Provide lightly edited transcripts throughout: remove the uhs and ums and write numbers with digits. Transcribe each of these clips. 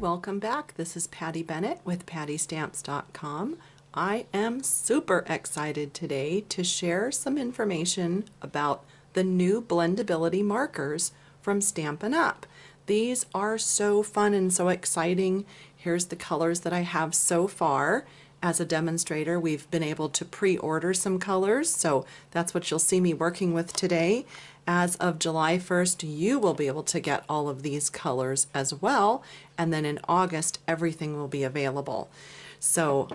welcome back. This is Patty Bennett with PattyStamps.com. I am super excited today to share some information about the new blendability markers from Stampin Up. These are so fun and so exciting. Here's the colors that I have so far. As a demonstrator, we've been able to pre-order some colors, so that's what you'll see me working with today. As of July 1st, you will be able to get all of these colors as well, and then in August, everything will be available. So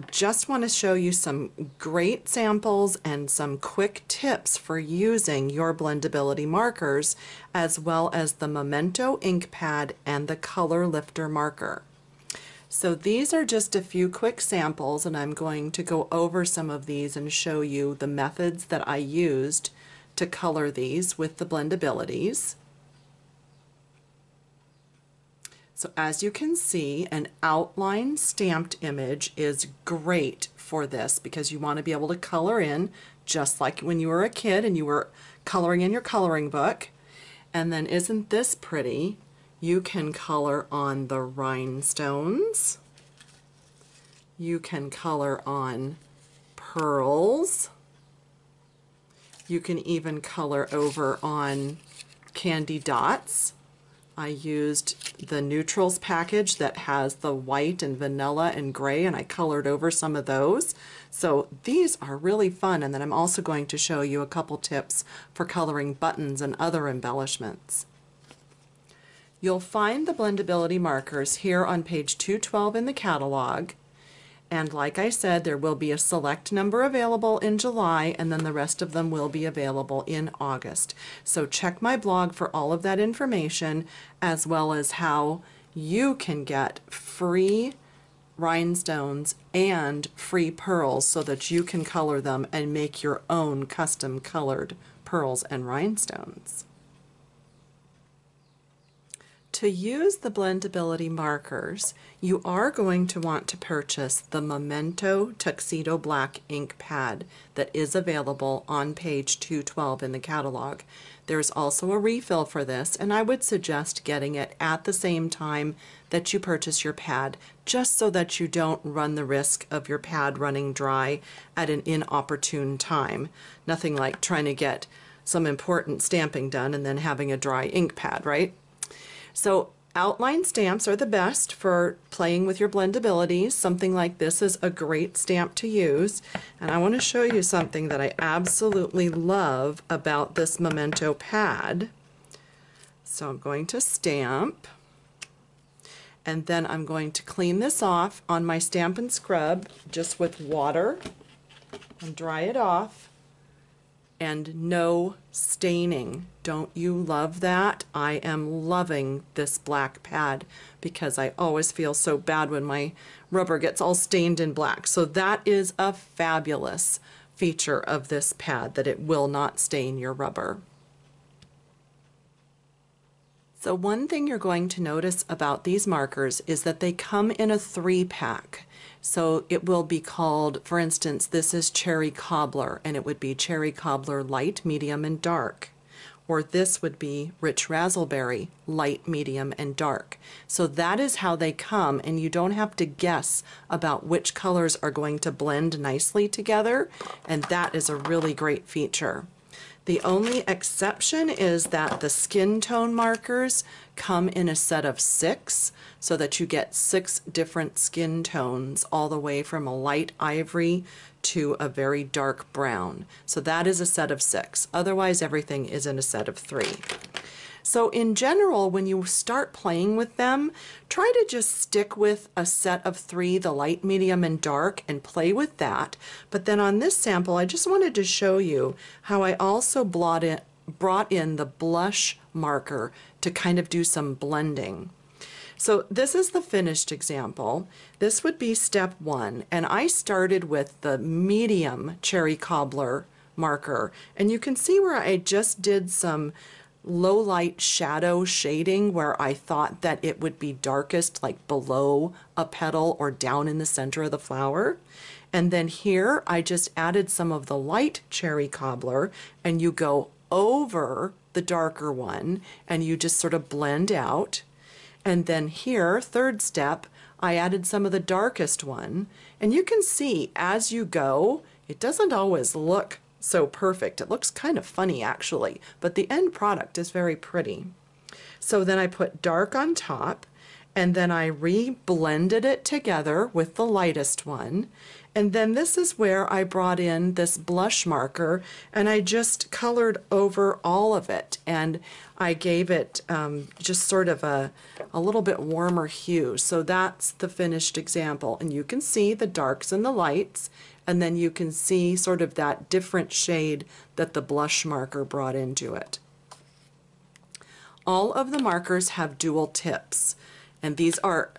just want to show you some great samples and some quick tips for using your blendability markers, as well as the Memento ink pad and the color lifter marker. So these are just a few quick samples, and I'm going to go over some of these and show you the methods that I used to color these with the blendabilities. So as you can see, an outline stamped image is great for this because you want to be able to color in just like when you were a kid and you were coloring in your coloring book. And then isn't this pretty? You can color on the rhinestones. You can color on pearls. You can even color over on candy dots. I used the neutrals package that has the white and vanilla and gray, and I colored over some of those. So these are really fun, and then I'm also going to show you a couple tips for coloring buttons and other embellishments. You'll find the blendability markers here on page 212 in the catalog. And like I said, there will be a select number available in July, and then the rest of them will be available in August. So check my blog for all of that information, as well as how you can get free rhinestones and free pearls so that you can color them and make your own custom colored pearls and rhinestones. To use the blendability markers, you are going to want to purchase the Memento Tuxedo Black ink pad that is available on page 212 in the catalog. There's also a refill for this, and I would suggest getting it at the same time that you purchase your pad, just so that you don't run the risk of your pad running dry at an inopportune time. Nothing like trying to get some important stamping done and then having a dry ink pad, right? So outline stamps are the best for playing with your blendabilities. Something like this is a great stamp to use. And I want to show you something that I absolutely love about this Memento pad. So I'm going to stamp, and then I'm going to clean this off on my Stampin' Scrub just with water and dry it off. And no staining. Don't you love that? I am loving this black pad because I always feel so bad when my rubber gets all stained in black. So that is a fabulous feature of this pad, that it will not stain your rubber. So one thing you're going to notice about these markers is that they come in a 3-pack. So it will be called, for instance, this is Cherry Cobbler, and it would be Cherry Cobbler Light, Medium, and Dark. Or this would be Rich Razzleberry, Light, Medium, and Dark. So that is how they come, and you don't have to guess about which colors are going to blend nicely together, and that is a really great feature. The only exception is that the skin tone markers come in a set of 6, so that you get 6 different skin tones, all the way from a light ivory to a very dark brown. So that is a set of 6. Otherwise, everything is in a set of 3. So in general, when you start playing with them, try to just stick with a set of 3, the light, medium, and dark, and play with that. But then on this sample, I just wanted to show you how I also brought in the blush marker to kind of do some blending. So this is the finished example. This would be step 1, and I started with the medium Cherry Cobbler marker, and you can see where I just did some low light shadow shading where I thought that it would be darkest, like below a petal or down in the center of the flower. And then here I just added some of the light Cherry Cobbler, and you go over the darker one and you just sort of blend out. And then here, third step, I added some of the darkest one. And you can see as you go, it doesn't always look so perfect. It looks kind of funny actually, but the end product is very pretty. So then I put dark on top, and then I re-blended it together with the lightest one. And then this is where I brought in this blush marker, and I just colored over all of it, and I gave it just sort of a little bit warmer hue. So that's the finished example, and you can see the darks and the lights, and then you can see sort of that different shade that the blush marker brought into it. All of the markers have dual tips, and these are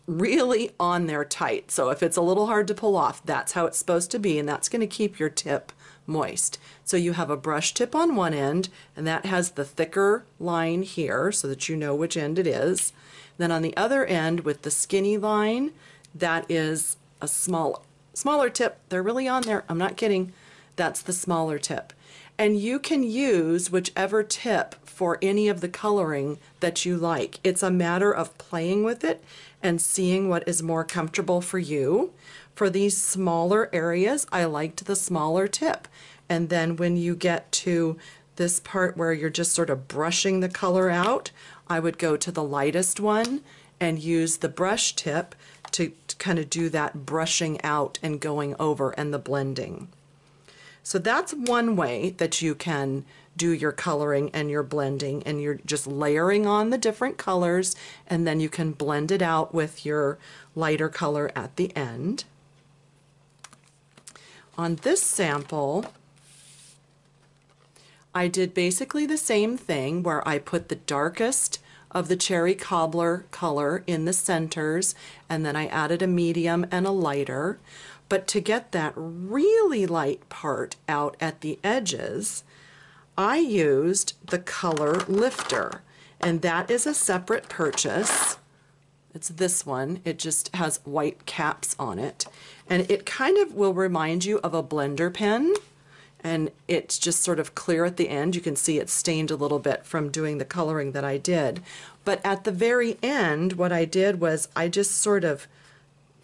really on there tight. So if it's a little hard to pull off, that's how it's supposed to be, and that's going to keep your tip moist. So you have a brush tip on one end, and that has the thicker line here so that you know which end it is. Then on the other end with the skinny line, that is a smaller tip. They're really on there. I'm not kidding. That's the smaller tip. And you can use whichever tip for any of the coloring that you like. It's a matter of playing with it and seeing what is more comfortable for you. For these smaller areas, I liked the smaller tip. And then when you get to this part where you're just sort of brushing the color out, I would go to the lightest one and use the brush tip to kind of do that brushing out and going over and the blending. So that's one way that you can do your coloring and your blending, and you're just layering on the different colors, and then you can blend it out with your lighter color at the end. On this sample, I did basically the same thing where I put the darkest of the cherry cobbler color in the centers, and then I added a medium and a lighter. But to get that really light part out at the edges, I used the color lifter, and that is a separate purchase. It's this one. It just has white caps on it, and it kind of will remind you of a blender pen, and it's just sort of clear at the end. You can see it's stained a little bit from doing the coloring that I did. But at the very end, what I did was I just sort of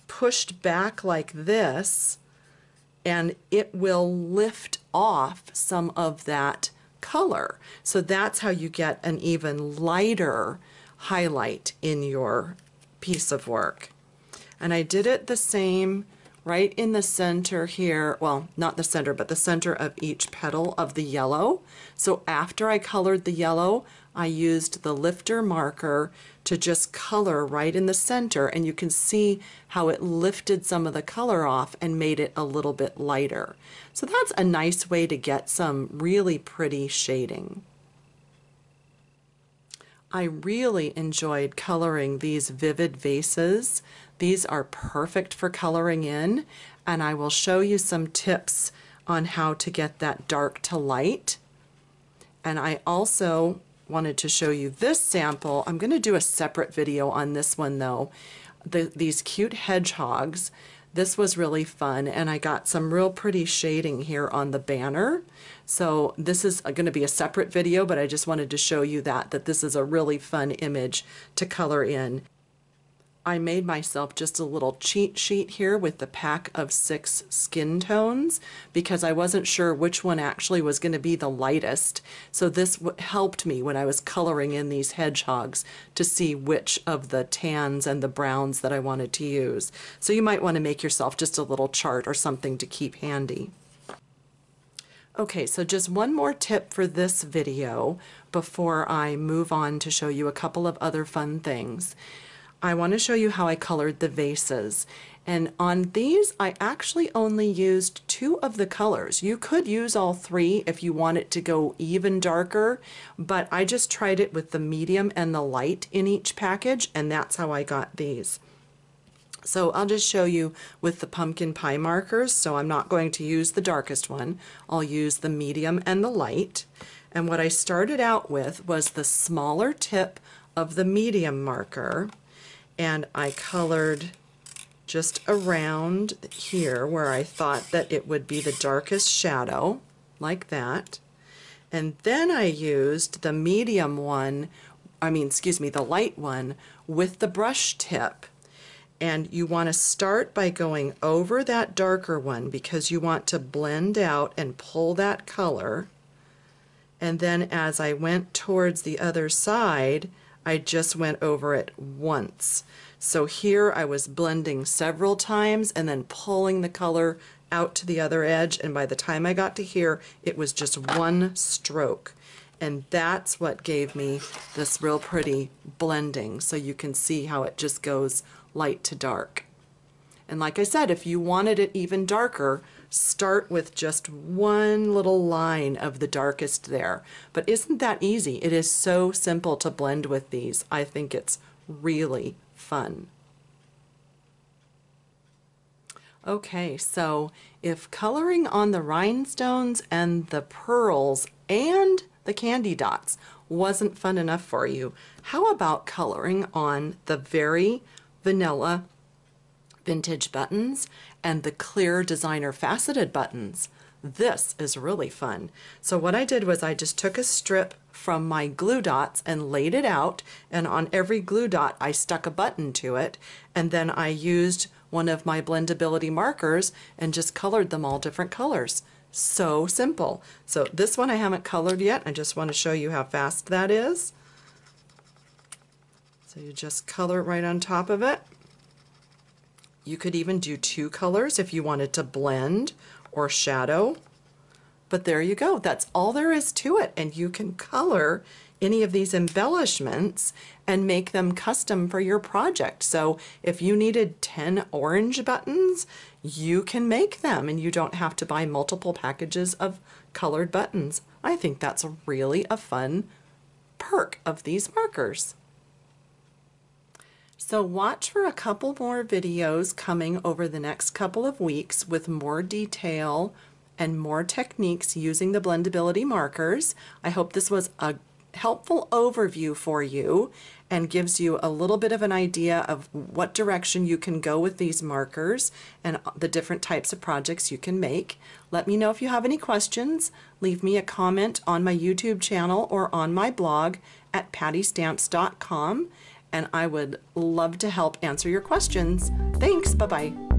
pushed back like this, and it will lift off some of that color. So that's how you get an even lighter highlight in your piece of work. And I did it the same right in the center here, well, not the center, but the center of each petal of the yellow. So after I colored the yellow, I used the lifter marker to just color right in the center, and you can see how it lifted some of the color off and made it a little bit lighter. So that's a nice way to get some really pretty shading. I really enjoyed coloring these vivid vases. These are perfect for coloring in, and I will show you some tips on how to get that dark to light. And I also wanted to show you this sample. I'm going to do a separate video on this one though. These cute hedgehogs. This was really fun, and I got some real pretty shading here on the banner. So this is going to be a separate video, but I just wanted to show you that this is a really fun image to color in. I made myself just a little cheat sheet here with the pack of 6 skin tones because I wasn't sure which one actually was going to be the lightest. So this helped me when I was coloring in these hedgehogs to see which of the tans and the browns that I wanted to use. So you might want to make yourself just a little chart or something to keep handy. Okay, so just one more tip for this video before I move on to show you a couple of other fun things. I want to show you how I colored the vases, and on these I actually only used 2 of the colors. You could use all 3 if you want it to go even darker, but I just tried it with the medium and the light in each package, and that's how I got these. So I'll just show you with the pumpkin pie markers, so I'm not going to use the darkest one. I'll use the medium and the light, and what I started out with was the smaller tip of the medium marker, and I colored just around here where I thought that it would be the darkest shadow, like that. And then I used the medium one the light one with the brush tip. And you want to start by going over that darker one because you want to blend out and pull that color. And then as I went towards the other side, I just went over it once. So here I was blending several times and then pulling the color out to the other edge, and by the time I got to here, it was just one stroke. And that's what gave me this real pretty blending. So you can see how it just goes light to dark. And like I said, if you wanted it even darker, start with just one little line of the darkest there. But isn't that easy? It is so simple to blend with these. I think it's really fun. Okay, so if coloring on the rhinestones and the pearls and the candy dots wasn't fun enough for you, how about coloring on the very vanilla vintage buttons and the clear designer faceted buttons? This is really fun. So what I did was I just took a strip from my glue dots and laid it out, and on every glue dot I stuck a button to it, and then I used one of my blendability markers and just colored them all different colors. So simple. So this one I haven't colored yet. I just want to show you how fast that is. So you just color it right on top of it. You could even do two colors if you wanted to blend or shadow. But there you go. That's all there is to it. And you can color any of these embellishments and make them custom for your project. So if you needed 10 orange buttons, you can make them and you don't have to buy multiple packages of colored buttons. I think that's really a fun perk of these markers. So watch for a couple more videos coming over the next couple of weeks with more detail and more techniques using the blendability markers. I hope this was a helpful overview for you and gives you a little bit of an idea of what direction you can go with these markers and the different types of projects you can make. Let me know if you have any questions. Leave me a comment on my YouTube channel or on my blog at pattystamps.com, and I would love to help answer your questions. Thanks, bye-bye.